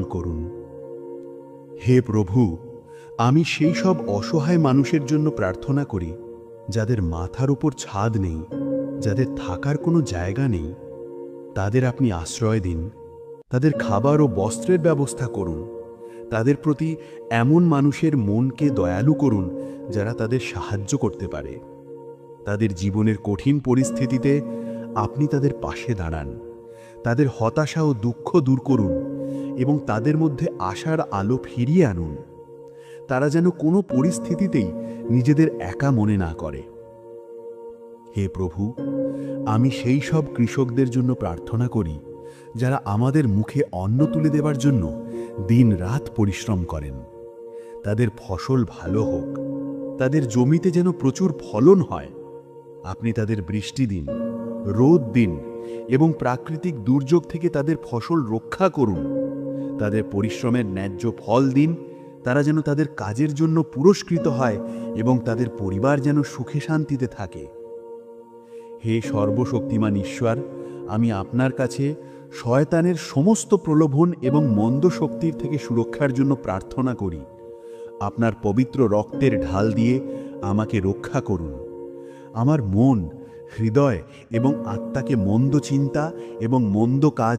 করুন। হে প্রভু, আমি সেই সব অসহায় মানুষের জন্য প্রার্থনা করি যাদের মাথার উপর ছাদ নেই, যাদের থাকার কোনো জায়গা নেই। তাদের আপনি আশ্রয় দিন, তাদের খাবার ও বস্ত্রের ব্যবস্থা করুন। তাদের প্রতি এমন মানুষের মনকে দয়ালু করুন যারা তাদের সাহায্য করতে পারে। তাদের জীবনের কঠিন পরিস্থিতিতে আপনি তাদের পাশে দাঁড়ান। তাদের হতাশা ও দুঃখ দূর করুন এবং তাদের মধ্যে আশার আলো ফিরিয়ে আনুন। তারা যেন কোনো পরিস্থিতিতেই নিজেদের একা মনে না করে। হে প্রভু, আমি সেই সব কৃষকদের জন্য প্রার্থনা করি যারা আমাদের মুখে অন্ন তুলে দেবার জন্য দিনরাত পরিশ্রম করেন। তাদের ফসল ভালো হোক, তাদের জমিতে যেন প্রচুর ফলন হয়। আপনি তাদের বৃষ্টি দিন, রোদ দিন এবং প্রাকৃতিক দুর্যোগ থেকে তাদের ফসল রক্ষা করুন। তাদের পরিশ্রমের ন্যায্য ফল দিন। তারা যেন তাদের কাজের জন্য পুরস্কৃত হয় এবং তাদের পরিবার যেন সুখে শান্তিতে থাকে। হে সর্বশক্তিমান ঈশ্বর, আমি আপনার কাছে শয়তানের সমস্ত প্রলোভন এবং মন্দ শক্তির থেকে সুরক্ষার জন্য প্রার্থনা করি। আপনার পবিত্র রক্তের ঢাল দিয়ে আমাকে রক্ষা করুন। আমার মন, হৃদয় এবং আত্মাকে মন্দ চিন্তা এবং মন্দ কাজ